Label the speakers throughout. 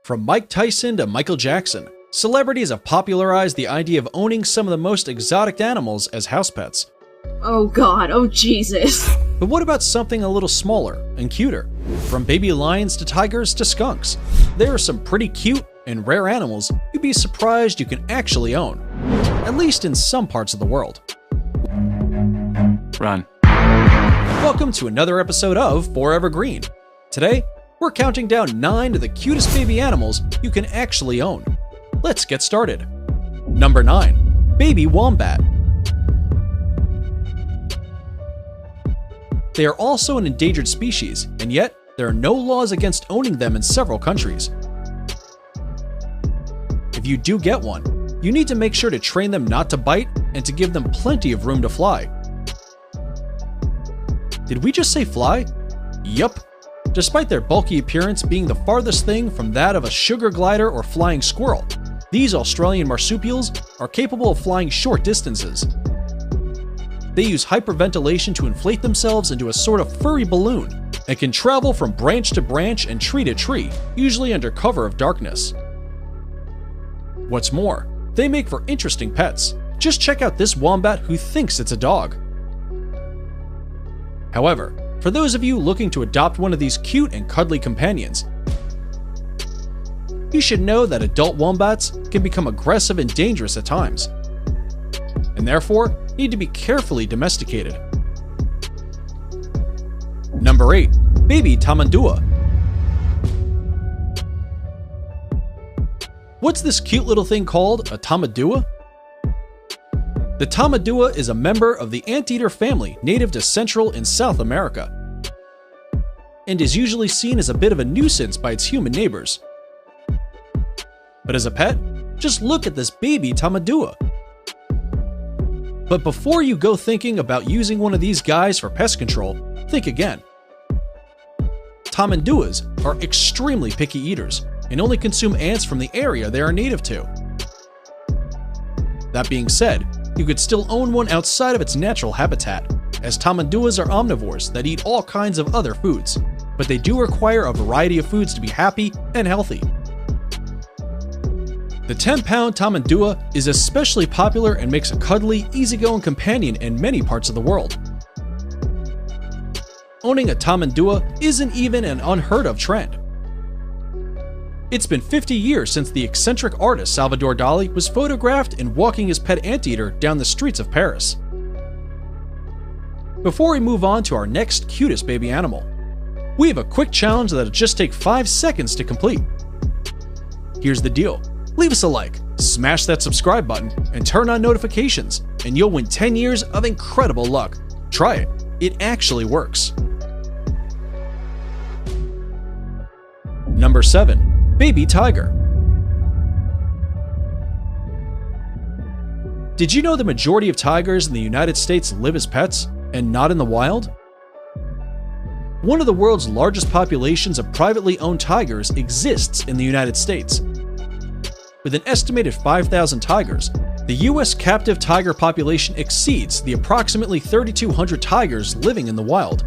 Speaker 1: From Mike Tyson to Michael Jackson, celebrities have popularized the idea of owning some of the most exotic animals as house pets.
Speaker 2: Oh god, oh Jesus.
Speaker 1: But what about something a little smaller and cuter? From baby lions to tigers to skunks, there are some pretty cute and rare animals you'd be surprised you can actually own, at least in some parts of the world.
Speaker 3: Run.
Speaker 1: Welcome to another episode of Forever Green. Today, we're counting down 9 of the cutest baby animals you can actually own. Let's get started. Number 9. Baby Wombat. They are also an endangered species, and yet there are no laws against owning them in several countries. If you do get one, you need to make sure to train them not to bite and to give them plenty of room to fly. Did we just say fly? Yup. Despite their bulky appearance being the farthest thing from that of a sugar glider or flying squirrel, these Australian marsupials are capable of flying short distances. They use hyperventilation to inflate themselves into a sort of furry balloon and can travel from branch to branch and tree to tree, usually under cover of darkness. What's more, they make for interesting pets. Just check out this wombat who thinks it's a dog. However, for those of you looking to adopt one of these cute and cuddly companions, you should know that adult wombats can become aggressive and dangerous at times, and therefore need to be carefully domesticated. Number 8. Baby Tamandua. What's this cute little thing called, a tamadua? The tamadua is a member of the anteater family native to Central and South America, and is usually seen as a bit of a nuisance by its human neighbors. But as a pet, just look at this baby tamadua. But before you go thinking about using one of these guys for pest control, think again. Tamanduas are extremely picky eaters and only consume ants from the area they are native to. That being said, you could still own one outside of its natural habitat, as tamanduas are omnivores that eat all kinds of other foods, but they do require a variety of foods to be happy and healthy. The 10-pound tamandua is especially popular and makes a cuddly, easygoing companion in many parts of the world. Owning a tamandua isn't even an unheard of trend. It's been 50 years since the eccentric artist Salvador Dali was photographed in walking his pet anteater down the streets of Paris. Before we move on to our next cutest baby animal, we have a quick challenge that'll just take 5 seconds to complete. Here's the deal. Leave us a like, smash that subscribe button, and turn on notifications, and you'll win 10 years of incredible luck. Try it. It actually works. Number 7. Baby Tiger. Did you know the majority of tigers in the United States live as pets and not in the wild? One of the world's largest populations of privately owned tigers exists in the United States. With an estimated 5,000 tigers, the US captive tiger population exceeds the approximately 3,200 tigers living in the wild.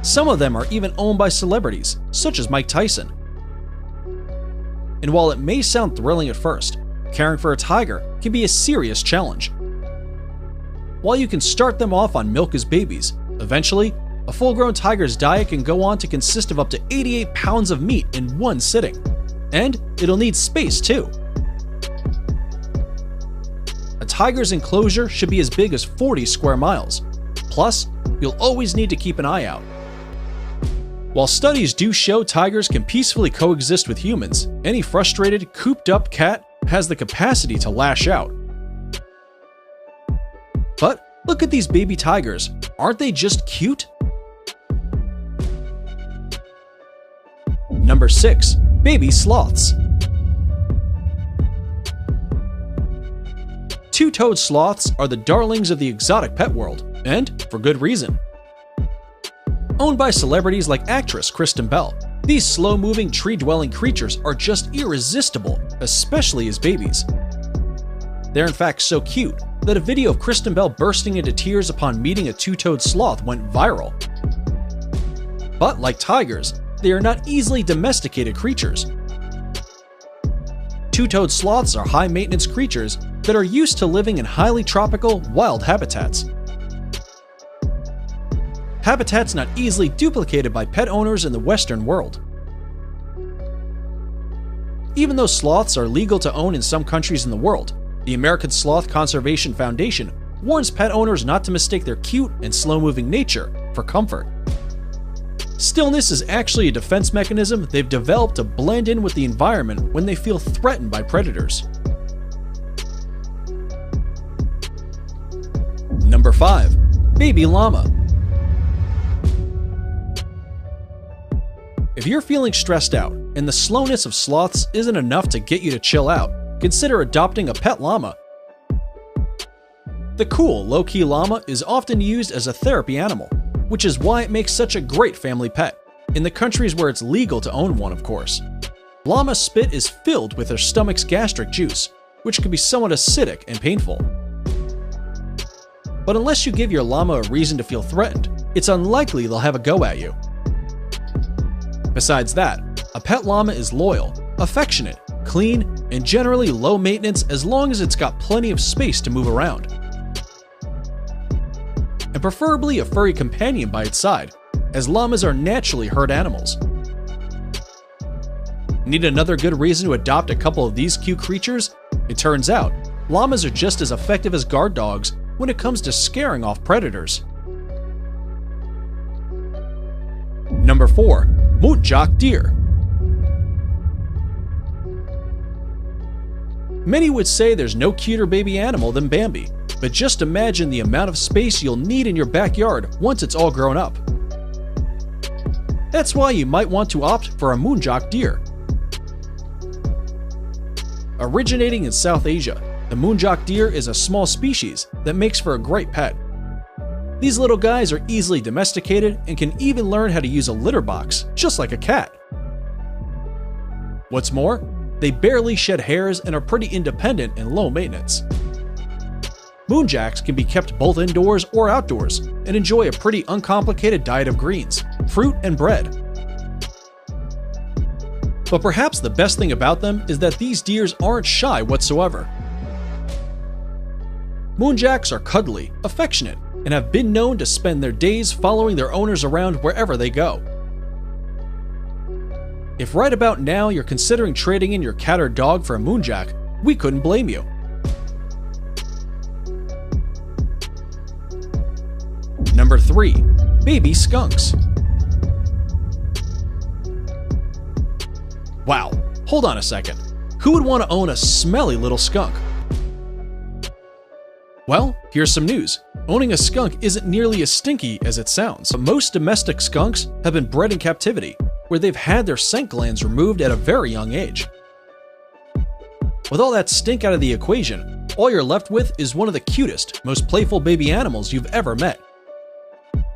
Speaker 1: Some of them are even owned by celebrities, such as Mike Tyson. And while it may sound thrilling at first, caring for a tiger can be a serious challenge. While you can start them off on milk as babies, eventually, a full-grown tiger's diet can go on to consist of up to 88 pounds of meat in one sitting. And it'll need space too. A tiger's enclosure should be as big as 40 square miles. Plus, you'll always need to keep an eye out. While studies do show tigers can peacefully coexist with humans, any frustrated, cooped-up cat has the capacity to lash out. But look at these baby tigers. Aren't they just cute? Number 6. Baby Sloths. Two-toed sloths are the darlings of the exotic pet world, and for good reason. Owned by celebrities like actress Kristen Bell, these slow-moving, tree-dwelling creatures are just irresistible, especially as babies. They're in fact so cute that a video of Kristen Bell bursting into tears upon meeting a two-toed sloth went viral. But like tigers, they are not easily domesticated creatures, Two-toed sloths are high-maintenance creatures that are used to living in highly tropical, wild habitats. Habitats not easily duplicated by pet owners in the Western world. Even though sloths are legal to own in some countries in the world, the American Sloth Conservation Foundation warns pet owners not to mistake their cute and slow-moving nature for comfort. Stillness is actually a defense mechanism they've developed to blend in with the environment when they feel threatened by predators. Number 5. Baby llama. If you're feeling stressed out and the slowness of sloths isn't enough to get you to chill out, consider adopting a pet llama. The cool, low-key llama is often used as a therapy animal, which is why it makes such a great family pet, in the countries where it's legal to own one, of course. Llama spit is filled with their stomach's gastric juice, which can be somewhat acidic and painful. But unless you give your llama a reason to feel threatened, it's unlikely they'll have a go at you. Besides that, a pet llama is loyal, affectionate, clean, and generally low maintenance as long as it's got plenty of space to move around. And preferably a furry companion by its side, as llamas are naturally herd animals. Need another good reason to adopt a couple of these cute creatures? It turns out, llamas are just as effective as guard dogs when it comes to scaring off predators. Number 4. Muntjac deer. Many would say there's no cuter baby animal than Bambi, but just imagine the amount of space you'll need in your backyard once it's all grown up. That's why you might want to opt for a muntjac deer. Originating in South Asia, the muntjac deer is a small species that makes for a great pet. These little guys are easily domesticated and can even learn how to use a litter box, just like a cat. What's more, they barely shed hairs and are pretty independent and low maintenance. Muntjacs can be kept both indoors or outdoors and enjoy a pretty uncomplicated diet of greens, fruit, and bread. But perhaps the best thing about them is that these deers aren't shy whatsoever. Muntjacs are cuddly, affectionate, and have been known to spend their days following their owners around wherever they go. If right about now you're considering trading in your cat or dog for a muntjac, we couldn't blame you. Number 3. Baby skunks. Wow, hold on a second. Who would want to own a smelly little skunk? Well, here's some news. Owning a skunk isn't nearly as stinky as it sounds. But most domestic skunks have been bred in captivity, where they've had their scent glands removed at a very young age. With all that stink out of the equation, all you're left with is one of the cutest, most playful baby animals you've ever met.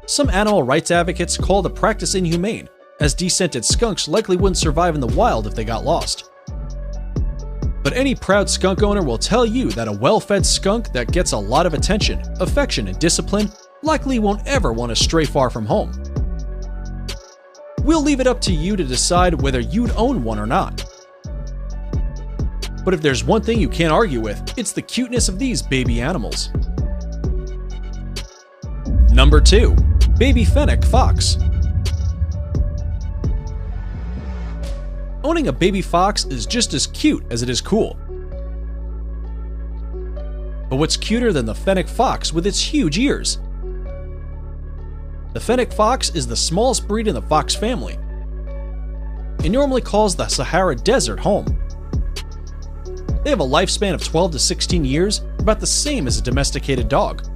Speaker 1: Some animal rights advocates call the practice inhumane, as descented skunks likely wouldn't survive in the wild if they got lost. But any proud skunk owner will tell you that a well-fed skunk that gets a lot of attention, affection, and discipline likely won't ever want to stray far from home. We'll leave it up to you to decide whether you'd own one or not. But if there's one thing you can't argue with, it's the cuteness of these baby animals. Number 2. Baby fennec fox. Owning a baby fox is just as cute as it is cool. But what's cuter than the fennec fox with its huge ears? The fennec fox is the smallest breed in the fox family. It normally calls the Sahara Desert home. They have a lifespan of 12 to 16 years, about the same as a domesticated dog.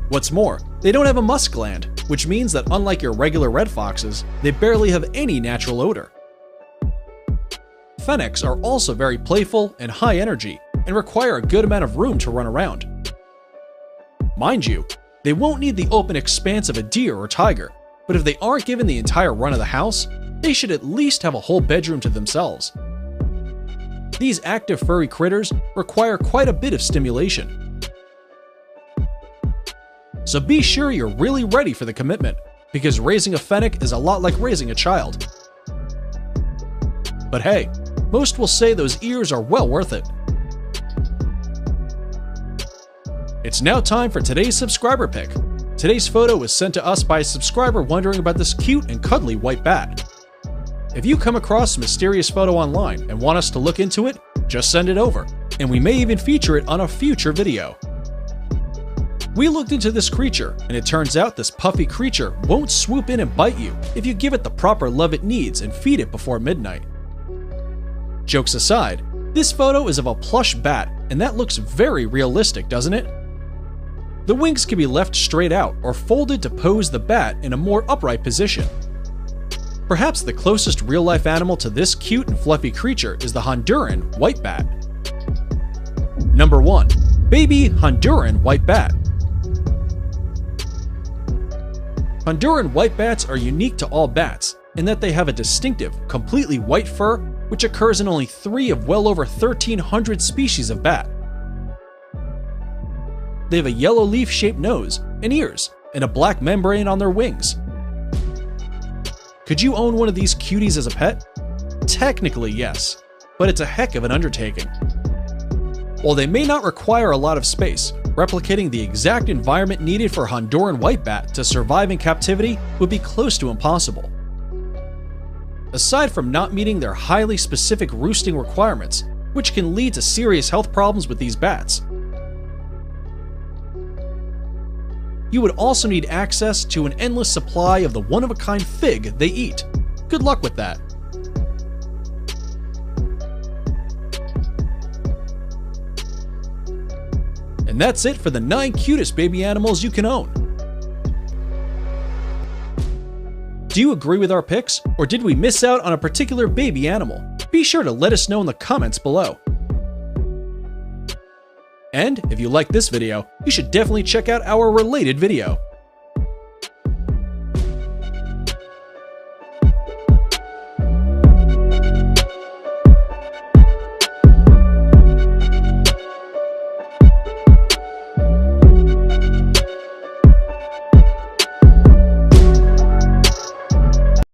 Speaker 1: What's more, they don't have a musk gland, which means that unlike your regular red foxes, they barely have any natural odor. Fennecs are also very playful and high energy, and require a good amount of room to run around. Mind you, they won't need the open expanse of a deer or tiger, but if they aren't given the entire run of the house, they should at least have a whole bedroom to themselves. These active furry critters require quite a bit of stimulation. So be sure you're really ready for the commitment, because raising a fennec is a lot like raising a child. But hey, most will say those ears are well worth it. It's now time for today's subscriber pick. Today's photo was sent to us by a subscriber wondering about this cute and cuddly white bat. If you come across a mysterious photo online and want us to look into it, just send it over, and we may even feature it on a future video. We looked into this creature, and it turns out this puffy creature won't swoop in and bite you if you give it the proper love it needs and feed it before midnight. Jokes aside, this photo is of a plush bat, and that looks very realistic, doesn't it? The wings can be left straight out or folded to pose the bat in a more upright position. Perhaps the closest real-life animal to this cute and fluffy creature is the Honduran white bat. Number 1. Baby Honduran white bat. Honduran white bats are unique to all bats in that they have a distinctive, completely white fur which occurs in only 3 of well over 1,300 species of bat. They have a yellow leaf-shaped nose and ears and a black membrane on their wings. Could you own one of these cuties as a pet? Technically, yes, but it's a heck of an undertaking. While they may not require a lot of space, replicating the exact environment needed for a Honduran white bat to survive in captivity would be close to impossible. Aside from not meeting their highly specific roosting requirements, which can lead to serious health problems with these bats, you would also need access to an endless supply of the one-of-a-kind fig they eat. Good luck with that. And that's it for the 9 cutest baby animals you can own. Do you agree with our picks, or did we miss out on a particular baby animal? Be sure to let us know in the comments below. And if you like this video, you should definitely check out our related video.